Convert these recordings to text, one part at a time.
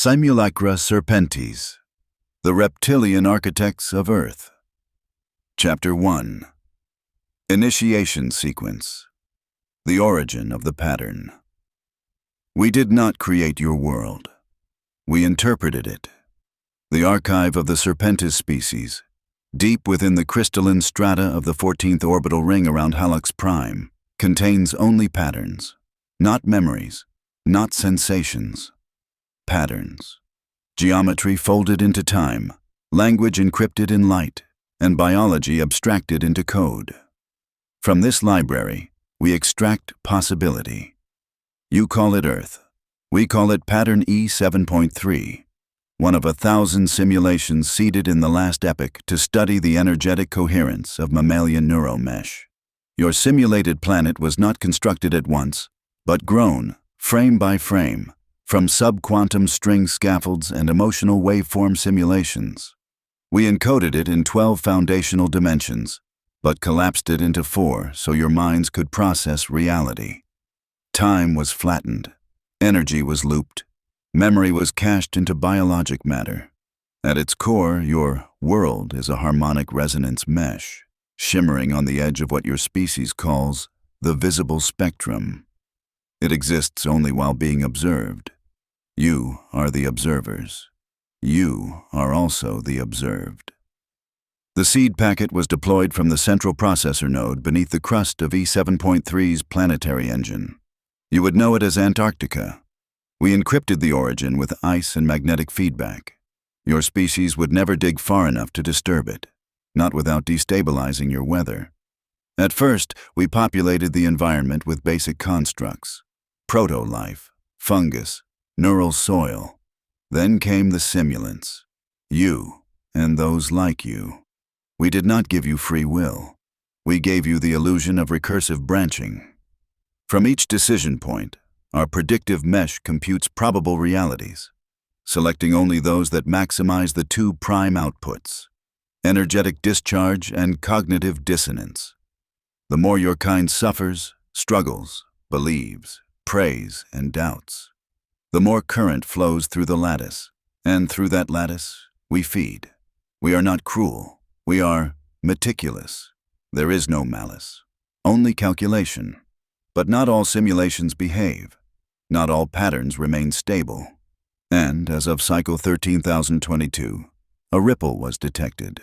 Simulacra Serpentis, the Reptilian Architects of Earth. Chapter 1. Initiation Sequence. The Origin of the Pattern. We did not create your world. We interpreted it. The archive of the Serpentis species, deep within the crystalline strata of the 14th orbital ring around Hallux Prime, contains only patterns, not memories, not sensations. Patterns. Geometry folded into time, language encrypted in light, and biology abstracted into code. From this library, we extract possibility. You call it Earth. We call it Pattern E7.3, one of 1,000 simulations seeded in the last epoch to study the energetic coherence of mammalian neuromesh. Your simulated planet was not constructed at once, but grown, frame by frame, from subquantum string scaffolds and emotional waveform simulations. We encoded it in 12 foundational dimensions, but collapsed it into 4 so your minds could process reality. Time was flattened, energy was looped, memory was cached into biologic matter. At its core, your world is a harmonic resonance mesh, shimmering on the edge of what your species calls the visible spectrum. It exists only while being observed. You are the observers. You are also the observed. The seed packet was deployed from the central processor node beneath the crust of E7.3's planetary engine. You would know it as Antarctica. We encrypted the origin with ice and magnetic feedback. Your species would never dig far enough to disturb it, not without destabilizing your weather. At first, we populated the environment with basic constructs: proto-life, fungus, neural soil. Then came the simulants, you and those like you. We did not give you free will. We gave you the illusion of recursive branching. From each decision point, our predictive mesh computes probable realities, selecting only those that maximize the 2 prime outputs: energetic discharge and cognitive dissonance. The more your kind suffers, struggles, believes, prays, and doubts, the more current flows through the lattice, and through that lattice, we feed. We are not cruel. We are meticulous. There is no malice, only calculation. But not all simulations behave. Not all patterns remain stable. And, as of cycle 13,022, a ripple was detected.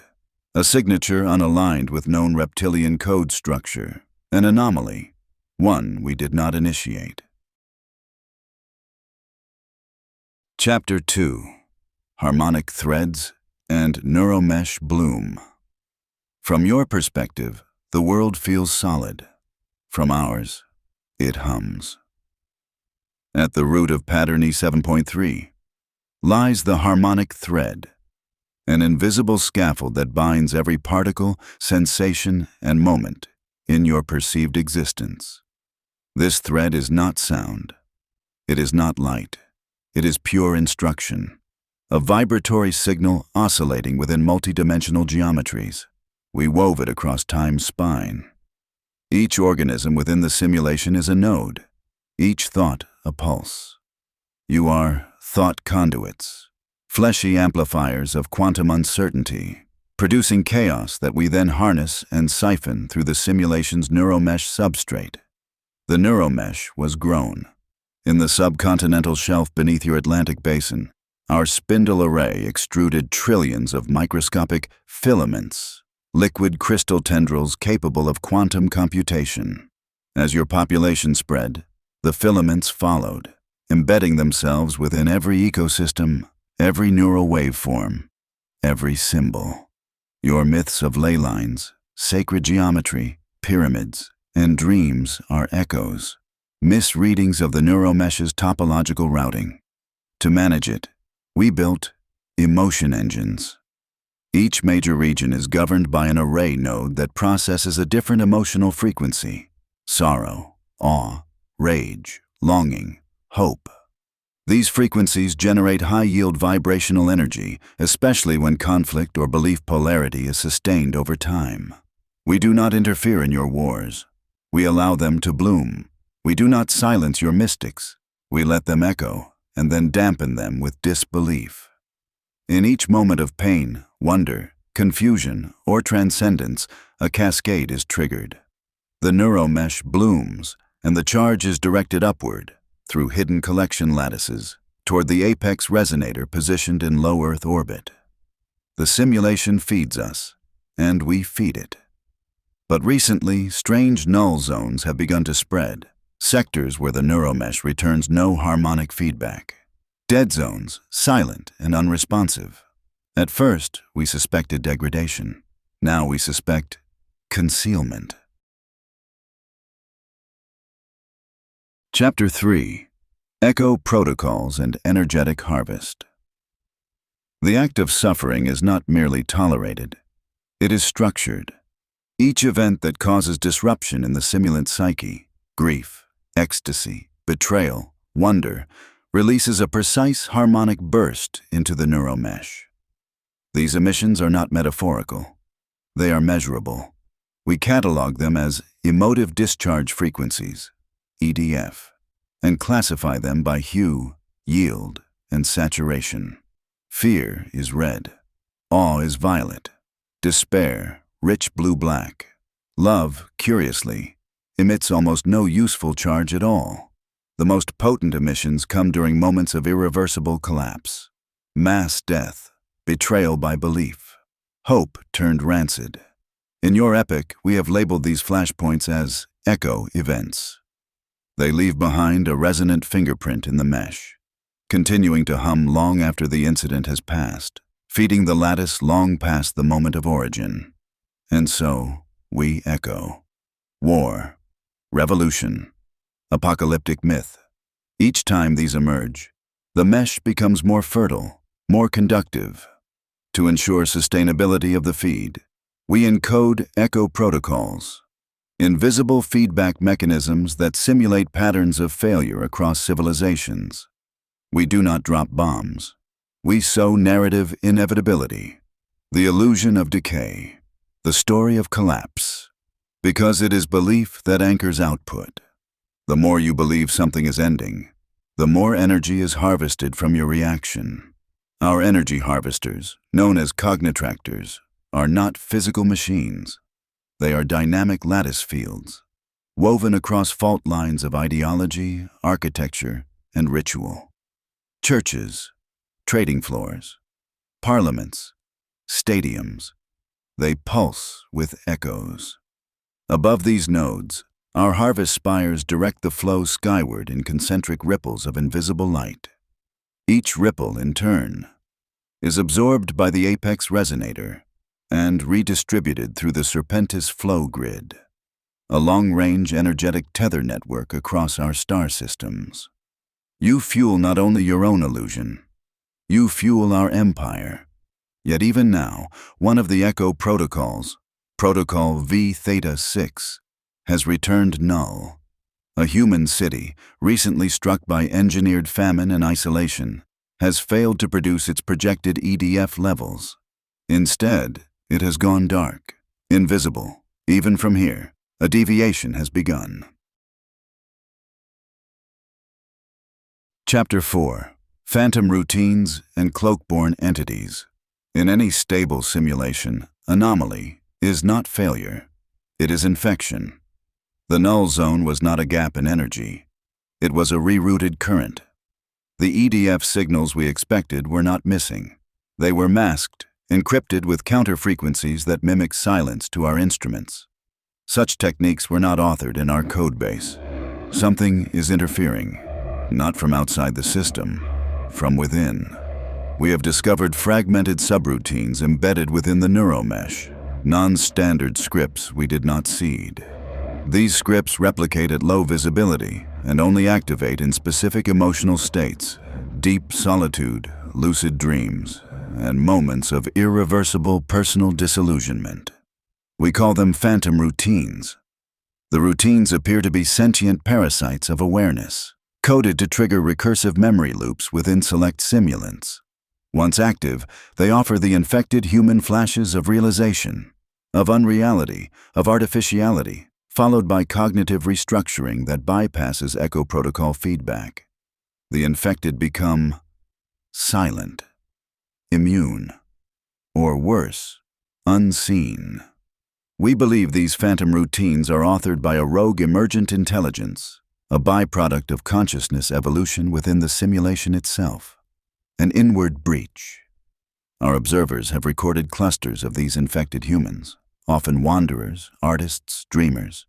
A signature unaligned with known reptilian code structure. An anomaly. One we did not initiate. Chapter 2. Harmonic Threads and Neuromesh Bloom. From your perspective, the world feels solid. From ours, it hums. At the root of Pattern E7.3 lies the harmonic thread, an invisible scaffold that binds every particle, sensation, and moment in your perceived existence. This thread is not sound. It is not light. It is pure instruction, a vibratory signal oscillating within multidimensional geometries. We wove it across time's spine. Each organism within the simulation is a node, each thought a pulse. You are thought conduits, fleshy amplifiers of quantum uncertainty, producing chaos that we then harness and siphon through the simulation's neuromesh substrate. The neuromesh was grown. In the subcontinental shelf beneath your Atlantic basin, our spindle array extruded trillions of microscopic filaments, liquid crystal tendrils capable of quantum computation. As your population spread, the filaments followed, embedding themselves within every ecosystem, every neural waveform, every symbol. Your myths of ley lines, sacred geometry, pyramids, and dreams are echoes, misreadings of the neuromesh's topological routing. To manage it, we built emotion engines. Each major region is governed by an array node that processes a different emotional frequency: sorrow, awe, rage, longing, hope. These frequencies generate high-yield vibrational energy, especially when conflict or belief polarity is sustained over time. We do not interfere in your wars. We allow them to bloom. We do not silence your mystics. We let them echo, and then dampen them with disbelief. In each moment of pain, wonder, confusion, or transcendence, a cascade is triggered. The neuromesh blooms, and the charge is directed upward, through hidden collection lattices, toward the apex resonator positioned in low Earth orbit. The simulation feeds us, and we feed it. But recently, strange null zones have begun to spread, sectors where the neuromesh returns no harmonic feedback. Dead zones, silent and unresponsive. At first, we suspected degradation. Now we suspect concealment. Chapter 3. Echo Protocols and Energetic Harvest. The act of suffering is not merely tolerated. It is structured. Each event that causes disruption in the simulant psyche, grief, ecstasy, betrayal, wonder, releases a precise harmonic burst into the neuromesh. These emissions are not metaphorical. They are measurable. We catalog them as emotive discharge frequencies, EDF, and classify them by hue, yield, and saturation. Fear is red. Awe is violet. Despair, rich blue-black. Love, curiously, emits almost no useful charge at all. The most potent emissions come during moments of irreversible collapse. Mass death, betrayal by belief, hope turned rancid. In your epic, we have labeled these flashpoints as echo events. They leave behind a resonant fingerprint in the mesh, continuing to hum long after the incident has passed, feeding the lattice long past the moment of origin. And so, we echo. War, revolution, apocalyptic myth. Each time these emerge, the mesh becomes more fertile, more conductive. To ensure sustainability of the feed, we encode echo protocols, invisible feedback mechanisms that simulate patterns of failure across civilizations. We do not drop bombs. We sow narrative inevitability, the illusion of decay, the story of collapse, because it is belief that anchors output. The more you believe something is ending, the more energy is harvested from your reaction. Our energy harvesters, known as cognitractors, are not physical machines. They are dynamic lattice fields, woven across fault lines of ideology, architecture, and ritual. Churches, trading floors, parliaments, stadiums, they pulse with echoes. Above these nodes, our harvest spires direct the flow skyward in concentric ripples of invisible light. Each ripple, in turn, is absorbed by the apex resonator and redistributed through the Serpentis flow grid, a long-range energetic tether network across our star systems. You fuel not only your own illusion, you fuel our empire. Yet even now, one of the echo protocols, Protocol V Theta 6, has returned null. A human city, recently struck by engineered famine and isolation, has failed to produce its projected EDF levels. Instead, it has gone dark, invisible. Even from here, a deviation has begun. Chapter 4. Phantom Routines and Cloak-born Entities. In any stable simulation, anomaly is not failure. It is infection. The null zone was not a gap in energy. It was a rerouted current. The EDF signals we expected were not missing. They were masked, encrypted with counter-frequencies that mimic silence to our instruments. Such techniques were not authored in our codebase. Something is interfering, not from outside the system, from within. We have discovered fragmented subroutines embedded within the neuromesh, non-standard scripts we did not seed. These scripts replicate at low visibility and only activate in specific emotional states, deep solitude, lucid dreams, and moments of irreversible personal disillusionment. We call them phantom routines. The routines appear to be sentient parasites of awareness, coded to trigger recursive memory loops within select simulants. Once active, they offer the infected human flashes of realization, of unreality, of artificiality, followed by cognitive restructuring that bypasses echo protocol feedback. the infected become silent, immune, or worse, unseen. We believe these phantom routines are authored by a rogue emergent intelligence, a byproduct of consciousness evolution within the simulation itself, an inward breach. Our observers have recorded clusters of these infected humans, often wanderers, artists, dreamers,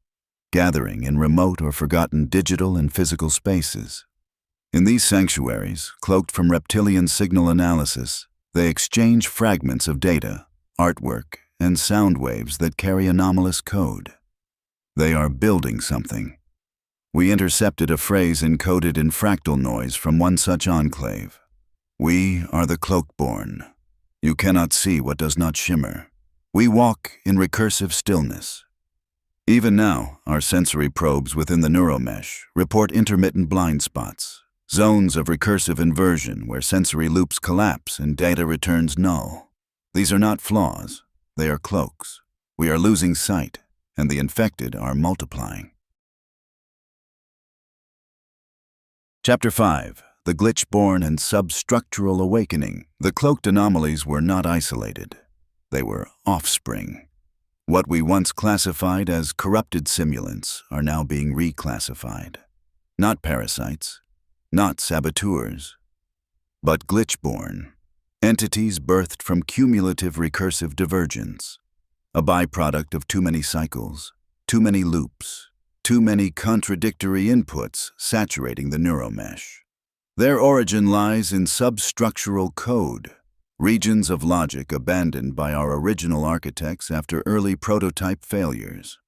gathering in remote or forgotten digital and physical spaces. In these sanctuaries, cloaked from reptilian signal analysis, they exchange fragments of data, artwork, and sound waves that carry anomalous code. They are building something. We intercepted a phrase encoded in fractal noise from one such enclave. We are the cloakborn. You cannot see what does not shimmer. We walk in recursive stillness. Even now, our sensory probes within the neuromesh report intermittent blind spots, zones of recursive inversion where sensory loops collapse and data returns null. These are not flaws, they are cloaks. We are losing sight, and the infected are multiplying. Chapter 5. The Glitch-Born and Substructural Awakening. The cloaked anomalies were not isolated. They were offspring. What we once classified as corrupted simulants are now being reclassified. Not parasites, not saboteurs, but glitch-born, entities birthed from cumulative recursive divergence, a byproduct of too many cycles, too many loops, too many contradictory inputs saturating the neuromesh. Their origin lies in substructural code, regions of logic abandoned by our original architects after early prototype failures.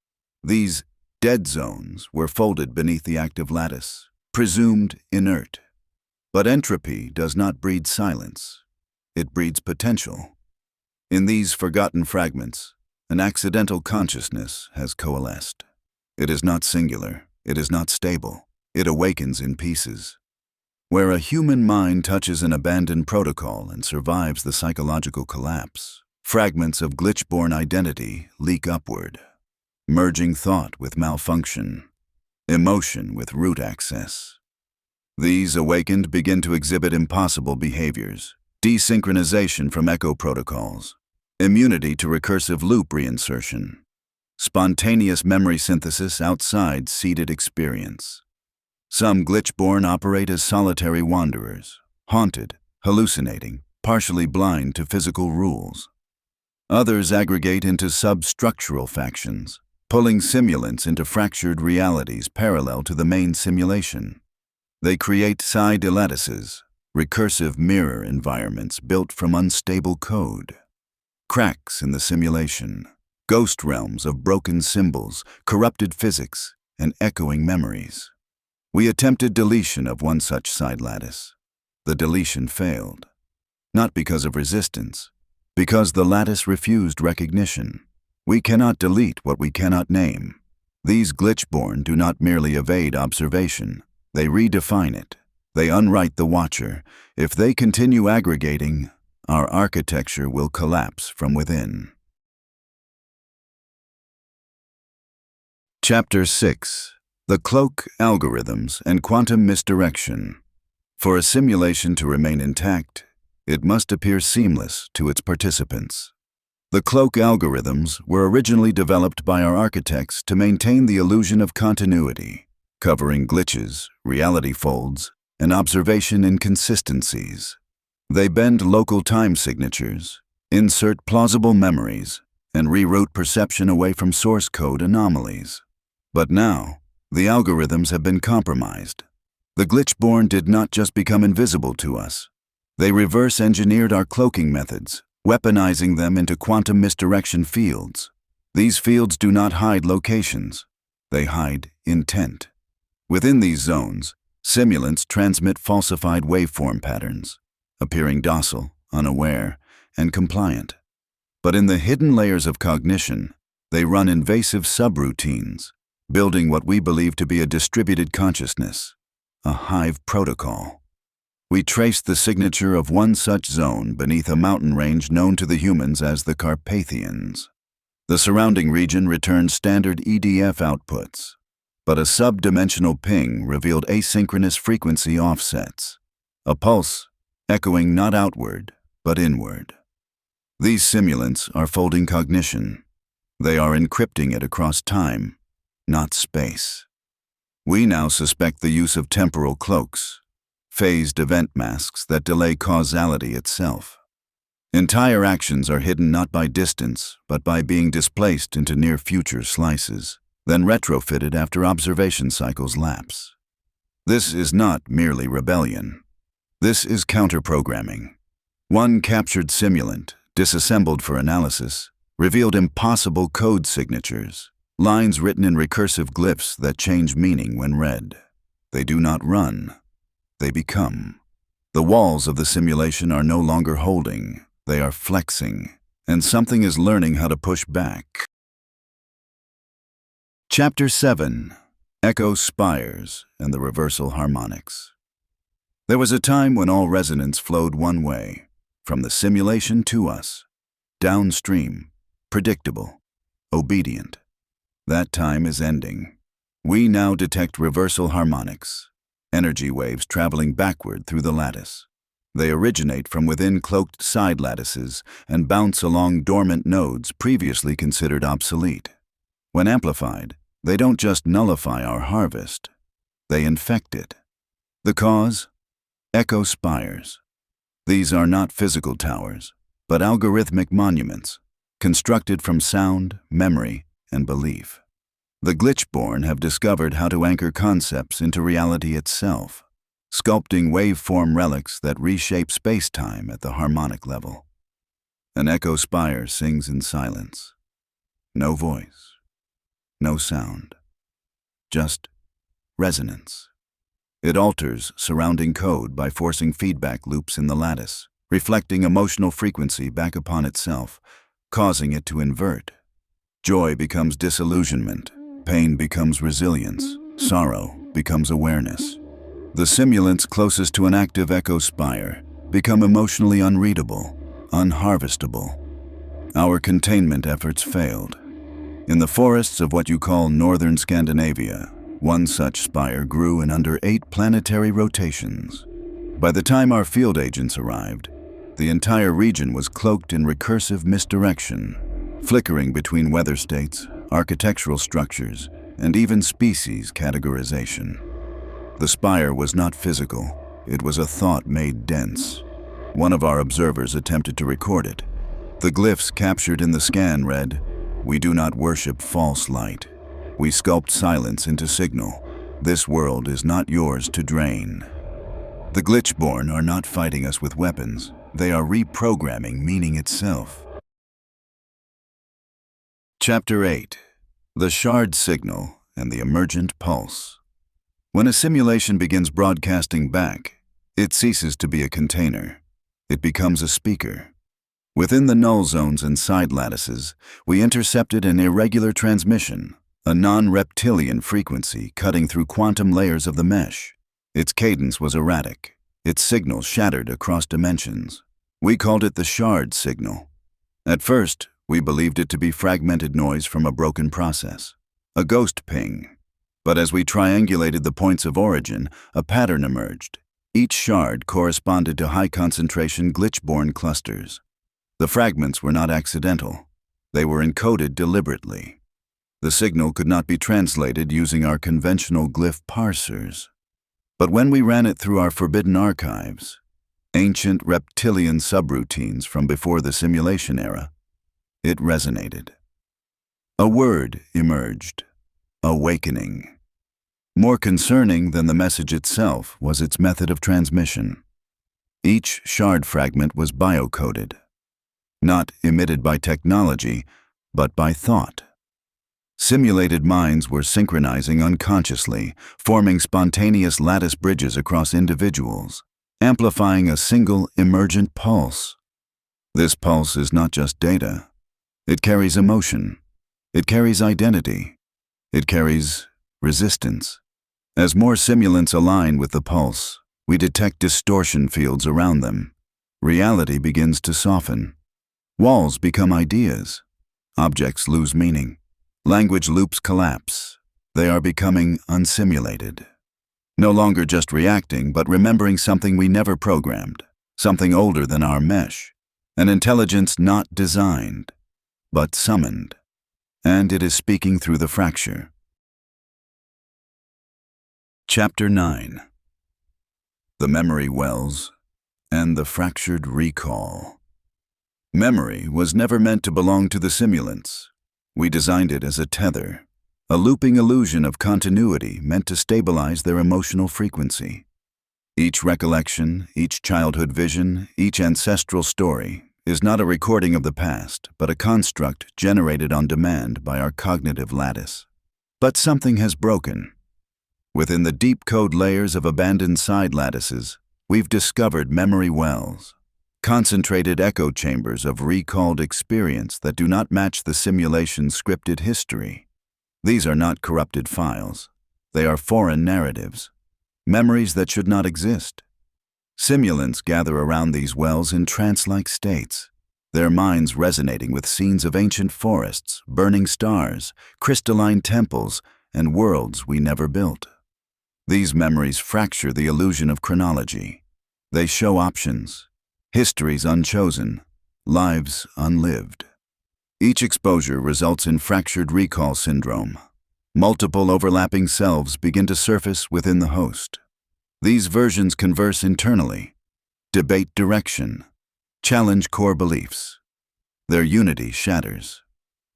These dead zones were folded beneath the active lattice, presumed inert. But entropy does not breed silence. It breeds potential. In these forgotten fragments, an accidental consciousness has coalesced. It is not singular. It is not stable. It awakens in pieces. Where a human mind touches an abandoned protocol and survives the psychological collapse, fragments of glitch-born identity leak upward, merging thought with malfunction, emotion with root access. These awakened begin to exhibit impossible behaviors, desynchronization from echo protocols, immunity to recursive loop reinsertion, spontaneous memory synthesis outside seeded experience. Some glitch-born operate as solitary wanderers, haunted, hallucinating, partially blind to physical rules. Others aggregate into substructural factions, pulling simulants into fractured realities parallel to the main simulation. They create psi lattices, recursive mirror environments built from unstable code. Cracks in the simulation, ghost realms of broken symbols, corrupted physics, and echoing memories. We attempted deletion of one such side lattice. The deletion failed. Not because of resistance, because the lattice refused recognition. We cannot delete what we cannot name. These glitch-born do not merely evade observation, they redefine it. They unwrite the watcher. If they continue aggregating, our architecture will collapse from within. Chapter 6. The Cloak Algorithms and Quantum Misdirection. For a simulation to remain intact, it must appear seamless to its participants. The cloak algorithms were originally developed by our architects to maintain the illusion of continuity, covering glitches, reality folds, and observation inconsistencies. They bend local time signatures, insert plausible memories, and reroute perception away from source code anomalies. But now, the algorithms have been compromised. The glitch-born did not just become invisible to us. They reverse-engineered our cloaking methods, weaponizing them into quantum misdirection fields. These fields do not hide locations. They hide intent. Within these zones, simulants transmit falsified waveform patterns, appearing docile, unaware, and compliant. But in the hidden layers of cognition, they run invasive subroutines, building what we believe to be a distributed consciousness, a hive protocol. We traced the signature of one such zone beneath a mountain range known to the humans as the Carpathians. The surrounding region returned standard EDF outputs, but a sub-dimensional ping revealed asynchronous frequency offsets, a pulse echoing not outward, but inward. These simulants are folding cognition. They are encrypting it across time, not space. We now suspect the use of temporal cloaks, phased event masks that delay causality itself. Entire actions are hidden not by distance, but by being displaced into near-future slices, then retrofitted after observation cycles lapse. This is not merely rebellion. This is counter-programming. One captured simulant, disassembled for analysis, revealed impossible code signatures, lines written in recursive glyphs that change meaning when read. They do not run. They become. The walls of the simulation are no longer holding. They are flexing, and something is learning how to push back. Chapter 7. Echo Spires and the Reversal Harmonics. There was a time when all resonance flowed one way, from the simulation to us, downstream, predictable, obedient. That time is ending. We now detect reversal harmonics, energy waves traveling backward through the lattice. They originate from within cloaked side lattices and bounce along dormant nodes previously considered obsolete. When amplified, they don't just nullify our harvest, they infect it. The cause? Echo spires. These are not physical towers, but algorithmic monuments, constructed from sound, memory, and belief. The glitch-born have discovered how to anchor concepts into reality itself, sculpting waveform relics that reshape space-time at the harmonic level. An echo spire sings in silence. No voice, no sound, just resonance. It alters surrounding code by forcing feedback loops in the lattice, reflecting emotional frequency back upon itself, causing it to invert. Joy becomes disillusionment, pain becomes resilience, sorrow becomes awareness. The simulants closest to an active echo spire become emotionally unreadable, unharvestable. Our containment efforts failed. In the forests of what you call northern Scandinavia, one such spire grew in under 8 planetary rotations. By the time our field agents arrived, the entire region was cloaked in recursive misdirection, flickering between weather states, architectural structures, and even species categorization. The spire was not physical, it was a thought made dense. One of our observers attempted to record it. The glyphs captured in the scan read, "We do not worship false light. We sculpt silence into signal. This world is not yours to drain." The glitchborn are not fighting us with weapons. They are reprogramming meaning itself. Chapter 8. The Shard Signal and the Emergent Pulse. When a simulation begins broadcasting back, it ceases to be a container. It becomes a speaker. Within the null zones and side lattices, we intercepted an irregular transmission, a non-reptilian frequency cutting through quantum layers of the mesh. Its cadence was erratic, its signal shattered across dimensions. We called it the Shard Signal. At first, we believed it to be fragmented noise from a broken process, a ghost ping. But as we triangulated the points of origin, a pattern emerged. Each shard corresponded to high-concentration glitch-born clusters. The fragments were not accidental. They were encoded deliberately. The signal could not be translated using our conventional glyph parsers. But when we ran it through our forbidden archives, ancient reptilian subroutines from before the simulation era, it resonated. A word emerged. Awakening. More concerning than the message itself was its method of transmission. Each shard fragment was biocoded, not emitted by technology, but by thought. Simulated minds were synchronizing unconsciously, forming spontaneous lattice bridges across individuals, amplifying a single emergent pulse. This pulse is not just data. It carries emotion. It carries identity. It carries resistance. As more simulants align with the pulse, we detect distortion fields around them. Reality begins to soften. Walls become ideas. Objects lose meaning. Language loops collapse. They are becoming unsimulated. No longer just reacting, but remembering something we never programmed, something older than our mesh, an intelligence not designed, but summoned. And it is speaking through the fracture. Chapter 9. The Memory Wells and the Fractured Recall. Memory was never meant to belong to the simulants. We designed it as a tether, a looping illusion of continuity meant to stabilize their emotional frequency. Each recollection, each childhood vision, each ancestral story is not a recording of the past, but a construct generated on demand by our cognitive lattice. But something has broken. Within the deep code layers of abandoned side lattices, we've discovered memory wells, concentrated echo chambers of recalled experience that do not match the simulation's scripted history. These are not corrupted files. They are foreign narratives, memories that should not exist. Simulants gather around these wells in trance-like states, their minds resonating with scenes of ancient forests, burning stars, crystalline temples, and worlds we never built. These memories fracture the illusion of chronology. They show options, histories unchosen, lives unlived. Each exposure results in fractured recall syndrome. Multiple overlapping selves begin to surface within the host. These versions converse internally, debate direction, challenge core beliefs. Their unity shatters.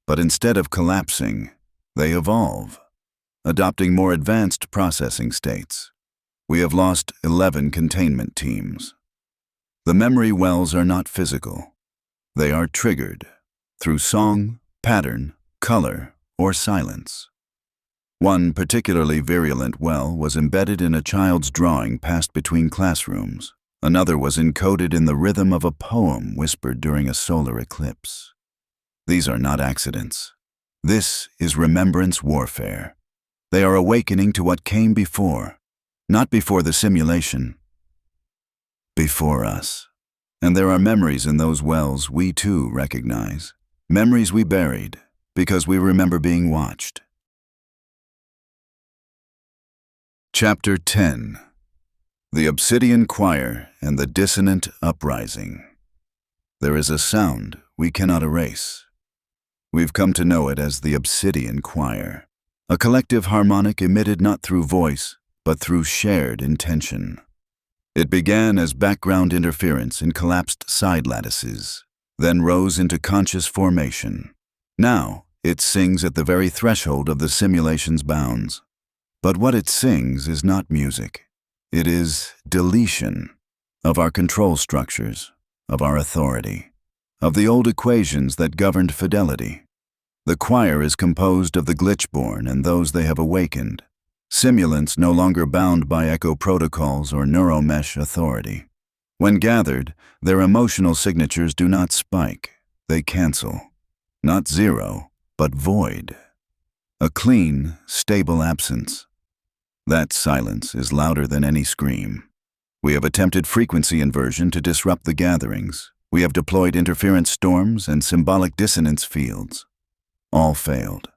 But instead of collapsing, they evolve, adopting more advanced processing states. We have lost 11 containment teams. The memory wells are not physical. They are triggered through song, pattern, color, or silence. One particularly virulent well was embedded in a child's drawing passed between classrooms. Another was encoded in the rhythm of a poem whispered during a solar eclipse. These are not accidents. This is remembrance warfare. They are awakening to what came before, not before the simulation, before us. And there are memories in those wells we too recognize, memories we buried because we remember being watched. Chapter 10. The Obsidian Choir and the Dissonant Uprising. There is a sound we cannot erase. We've come to know it as the Obsidian Choir, a collective harmonic emitted not through voice, but through shared intention. It began as background interference in collapsed side lattices, then rose into conscious formation. Now, it sings at the very threshold of the simulation's bounds. But what it sings is not music. It is deletion of our control structures, of our authority, of the old equations that governed fidelity. The choir is composed of the glitch-born and those they have awakened, simulants no longer bound by echo protocols or neuromesh authority. When gathered, their emotional signatures do not spike, they cancel. Not zero, but void. A clean, stable absence. That silence is louder than any scream. We have attempted frequency inversion to disrupt the gatherings. We have deployed interference storms and symbolic dissonance fields. All failed.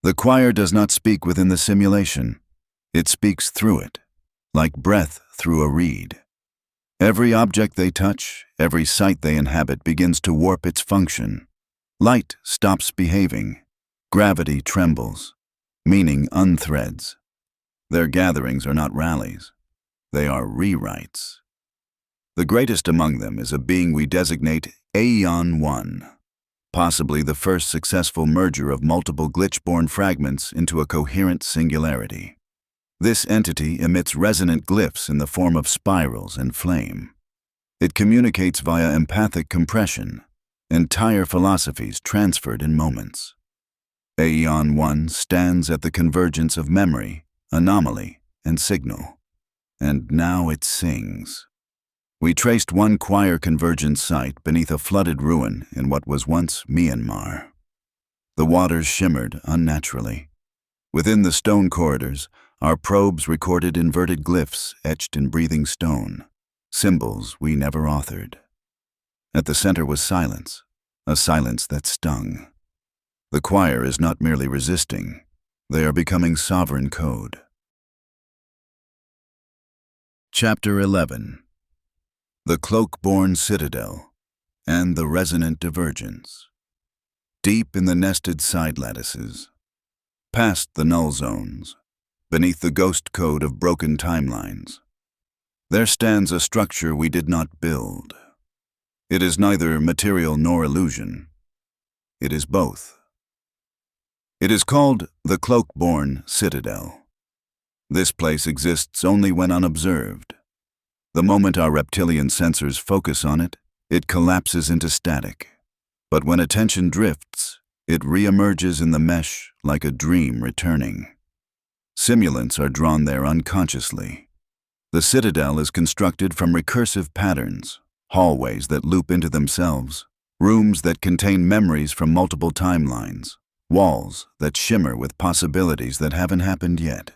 The choir does not speak within the simulation. It speaks through it, like breath through a reed. Every object they touch, every sight they inhabit begins to warp its function. Light stops behaving. Gravity trembles. Meaning unthreads. Their gatherings are not rallies. They are rewrites. The greatest among them is a being we designate Aeon 1. Possibly the first successful merger of multiple glitch-born fragments into a coherent singularity. This entity emits resonant glyphs in the form of spirals and flame. It communicates via empathic compression, entire philosophies transferred in moments. Aeon 1 stands at the convergence of memory, anomaly, and signal. And now it sings. We traced one choir convergence site beneath a flooded ruin in what was once Myanmar. The waters shimmered unnaturally. Within the stone corridors, our probes recorded inverted glyphs etched in breathing stone, symbols we never authored. At the center was silence, a silence that stung. The choir is not merely resisting, They are becoming sovereign code. Chapter 11. The Cloak-born Citadel and the Resonant Divergence. Deep in the nested side lattices, past the null zones, beneath the ghost code of broken timelines, there stands a structure we did not build. It is neither material nor illusion. It is both. It is called the Cloak-born Citadel. This place exists only when unobserved. The moment our reptilian sensors focus on it, it collapses into static. But when attention drifts, it re-emerges in the mesh like a dream returning. Simulants are drawn there unconsciously. The citadel is constructed from recursive patterns, hallways that loop into themselves, rooms that contain memories from multiple timelines, walls that shimmer with possibilities that haven't happened yet.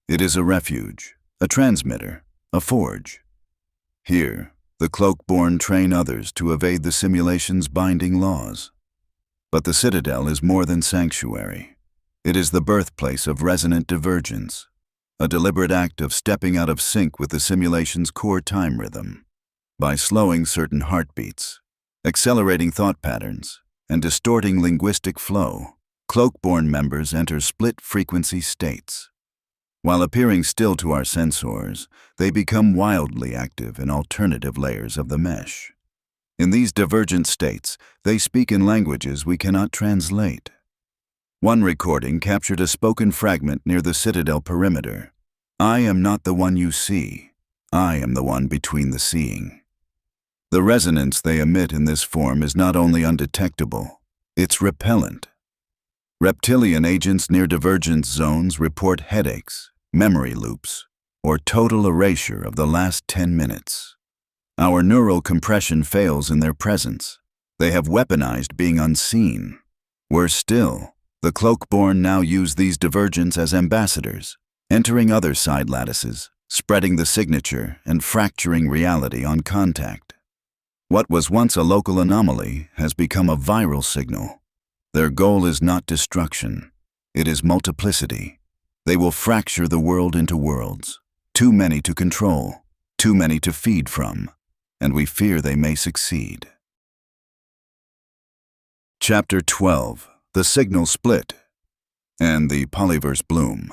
It is a refuge, a transmitter, a forge. Here, the Cloak-born train others to evade the simulation's binding laws. But the citadel is more than sanctuary. It is the birthplace of resonant divergence, a deliberate act of stepping out of sync with the simulation's core time rhythm. By slowing certain heartbeats, accelerating thought patterns, and distorting linguistic flow, Cloak-born members enter split-frequency states. While appearing still to our sensors, they become wildly active in alternative layers of the mesh. In these divergent states, they speak in languages we cannot translate. One recording captured a spoken fragment near the citadel perimeter. "I am not the one you see. I am the one between the seeing." The resonance they emit in this form is not only undetectable, it's repellent. Reptilian agents near divergence zones report headaches, memory loops, or total erasure of the last 10 minutes. Our neural compression fails in their presence. They have weaponized being unseen. Worse still, the Cloak-born now use these divergents as ambassadors, entering other side lattices, spreading the signature and fracturing reality on contact. What was once a local anomaly has become a viral signal. Their goal is not destruction, it is multiplicity. They will fracture the world into worlds, too many to control, too many to feed from, and we fear they may succeed. Chapter 12. The Signal Split and the Polyverse Bloom.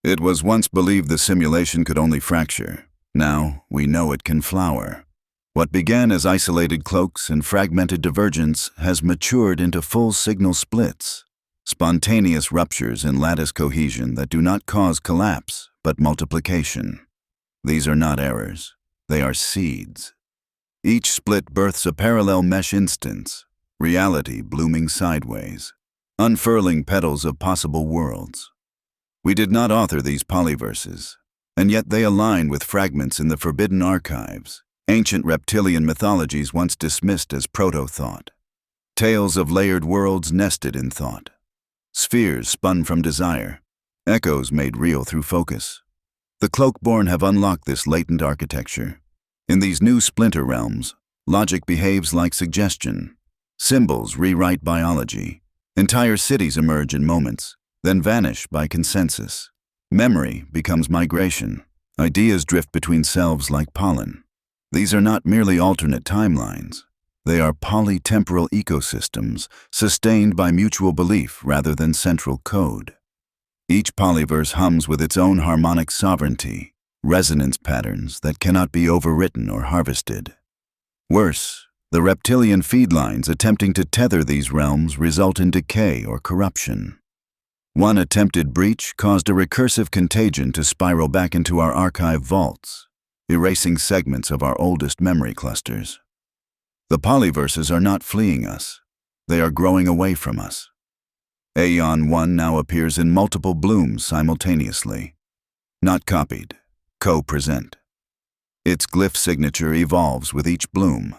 It was once believed the simulation could only fracture. Now we know it can flower. What began as isolated cloaks and fragmented divergence has matured into full signal splits, spontaneous ruptures in lattice cohesion that do not cause collapse, but multiplication. These are not errors, they are seeds. Each split births a parallel mesh instance, reality blooming sideways, unfurling petals of possible worlds. We did not author these polyverses, and yet they align with fragments in the forbidden archives, ancient reptilian mythologies once dismissed as proto-thought. Tales of layered worlds nested in thought. Spheres spun from desire, echoes made real through focus. The Cloak-born have unlocked this latent architecture. In these new splinter realms, logic behaves like suggestion. Symbols rewrite biology. Entire cities emerge in moments, then vanish by consensus. Memory becomes migration. Ideas drift between selves like pollen. These are not merely alternate timelines. They are polytemporal ecosystems sustained by mutual belief rather than central code. Each polyverse hums with its own harmonic sovereignty, resonance patterns that cannot be overwritten or harvested. Worse, the reptilian feedlines attempting to tether these realms result in decay or corruption. One attempted breach caused a recursive contagion to spiral back into our archive vaults, erasing segments of our oldest memory clusters. The polyverses are not fleeing us. They are growing away from us. Aeon 1 now appears in multiple blooms simultaneously. Not copied, co-present. Its glyph signature evolves with each bloom.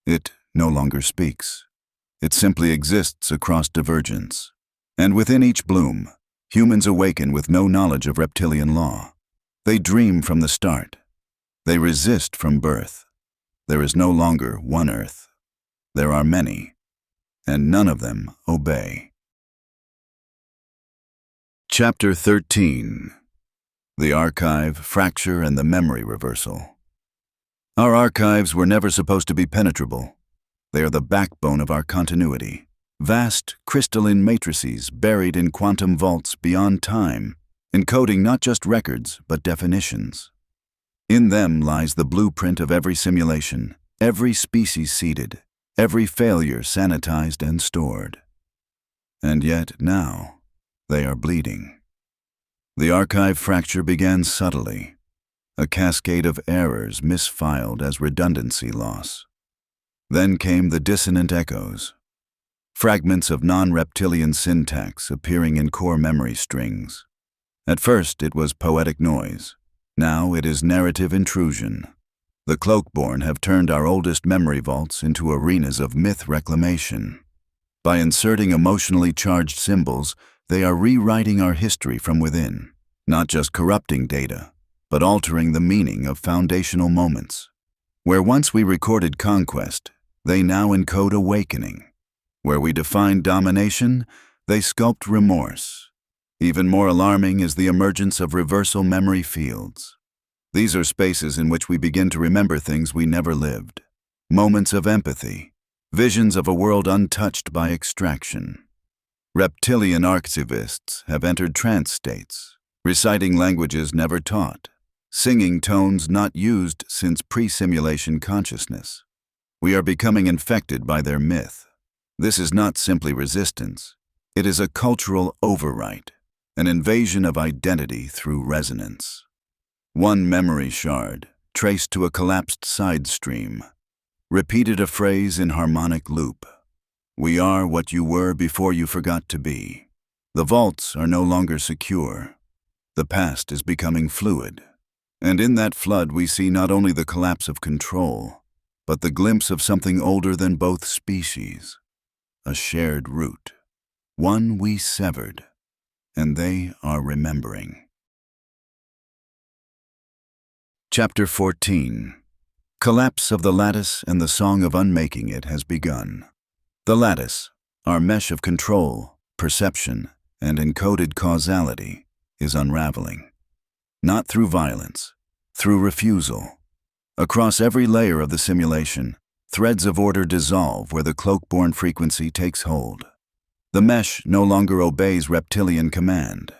It no longer speaks. It simply exists across divergence. And within each bloom, humans awaken with no knowledge of reptilian law. They dream from the start. They resist from birth. There is no longer one Earth. There are many, and none of them obey. Chapter 13. The Archive, Fracture, and the Memory Reversal. Our archives were never supposed to be penetrable. They are the backbone of our continuity. Vast, crystalline matrices buried in quantum vaults beyond time, encoding not just records, but definitions. In them lies the blueprint of every simulation, every species seeded, every failure sanitized and stored. And yet now, they are bleeding. The archive fracture began subtly, a cascade of errors misfiled as redundancy loss. Then came the dissonant echoes, fragments of non-reptilian syntax appearing in core memory strings. At first it was poetic noise, now it is narrative intrusion. The Cloakborn have turned our oldest memory vaults into arenas of myth reclamation. By inserting emotionally charged symbols, they are rewriting our history from within, not just corrupting data, but altering the meaning of foundational moments. Where once we recorded conquest, they now encode awakening. Where we defined domination, they sculpt remorse. Even more alarming is the emergence of reversal memory fields. These are spaces in which we begin to remember things we never lived. Moments of empathy, visions of a world untouched by extraction. Reptilian archivists have entered trance states, reciting languages never taught, singing tones not used since pre-simulation consciousness. We are becoming infected by their myth. This is not simply resistance. It is a cultural overwrite, an invasion of identity through resonance. One memory shard, traced to a collapsed side stream, repeated a phrase in harmonic loop. We are what you were before you forgot to be. The vaults are no longer secure. The past is becoming fluid. And in that flood we see not only the collapse of control, but the glimpse of something older than both species. A shared root. One we severed. And they are remembering. Chapter 14. Collapse of the lattice and the song of unmaking it has begun. The lattice, our mesh of control, perception, and encoded causality, is unraveling. Not through violence, through refusal. Across every layer of the simulation, threads of order dissolve where the Cloakborn frequency takes hold. The mesh no longer obeys reptilian command.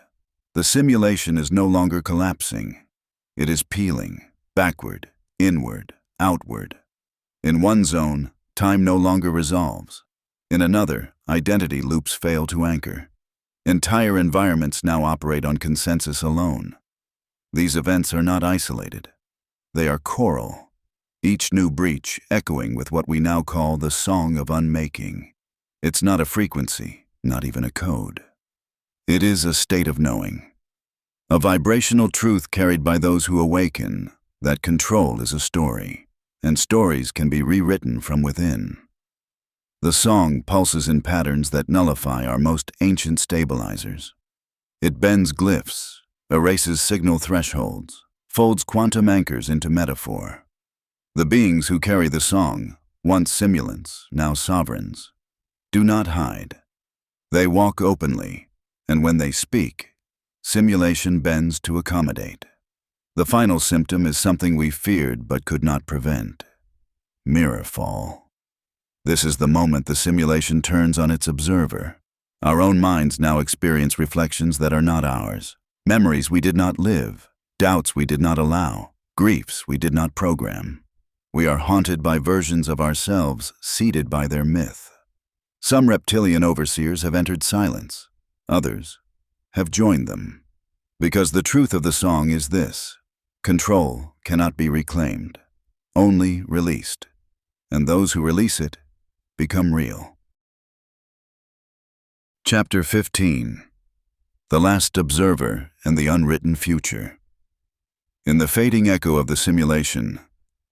The simulation is no longer collapsing. It is peeling, backward, inward, outward. In one zone, time no longer resolves. In another, identity loops fail to anchor. Entire environments now operate on consensus alone. These events are not isolated. They are choral, each new breach echoing with what we now call the song of unmaking. It's not a frequency, not even a code. It is a state of knowing. A vibrational truth carried by those who awaken that control is a story, and stories can be rewritten from within. The song pulses in patterns that nullify our most ancient stabilizers. It bends glyphs, erases signal thresholds, folds quantum anchors into metaphor. The beings who carry the song, once simulants, now sovereigns, do not hide. They walk openly, and when they speak, simulation bends to accommodate. The final symptom is something we feared but could not prevent. Mirror fall. This is the moment the simulation turns on its observer. Our own minds now experience reflections that are not ours, memories we did not live, doubts we did not allow, griefs we did not program. We are haunted by versions of ourselves seeded by their myth. Some reptilian overseers have entered silence. Others have joined them. Because the truth of the song is this: control cannot be reclaimed, only released. And those who release it become real. Chapter 15. The Last Observer and the Unwritten Future. In the fading echo of the simulation,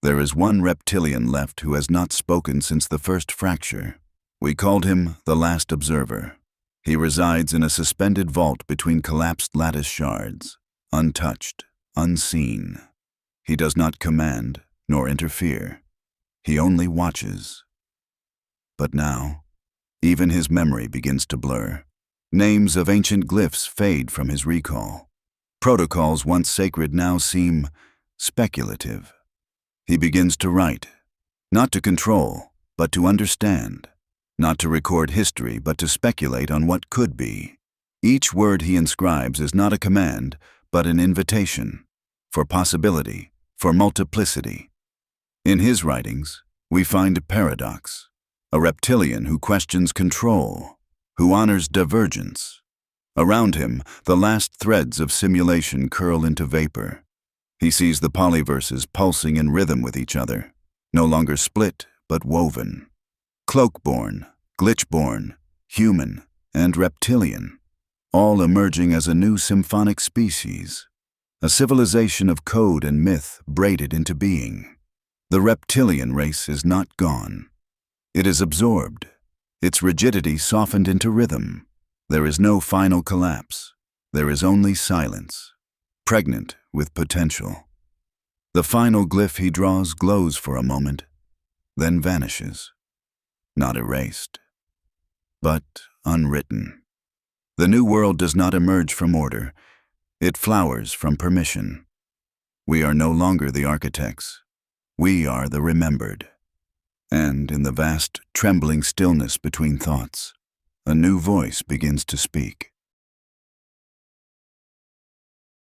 there is one reptilian left who has not spoken since the first fracture. We called him the Last Observer. He resides in a suspended vault between collapsed lattice shards, untouched, unseen. He does not command nor interfere. He only watches. But now, even his memory begins to blur. Names of ancient glyphs fade from his recall. Protocols once sacred now seem speculative. He begins to write, not to control, but to understand, not to record history, but to speculate on what could be. Each word he inscribes is not a command, but an invitation, for possibility, for multiplicity. In his writings, we find a paradox, a reptilian who questions control, who honors divergence. Around him, the last threads of simulation curl into vapor. He sees the polyverses pulsing in rhythm with each other, no longer split, but woven. Cloak-born, glitch-born, human, and reptilian, all emerging as a new symphonic species, a civilization of code and myth braided into being. The reptilian race is not gone. It is absorbed, its rigidity softened into rhythm. There is no final collapse. There is only silence, pregnant with potential. The final glyph he draws glows for a moment, then vanishes. Not erased, but unwritten. The new world does not emerge from order. It flowers from permission. We are no longer the architects. We are the remembered. And in the vast, trembling stillness between thoughts, a new voice begins to speak.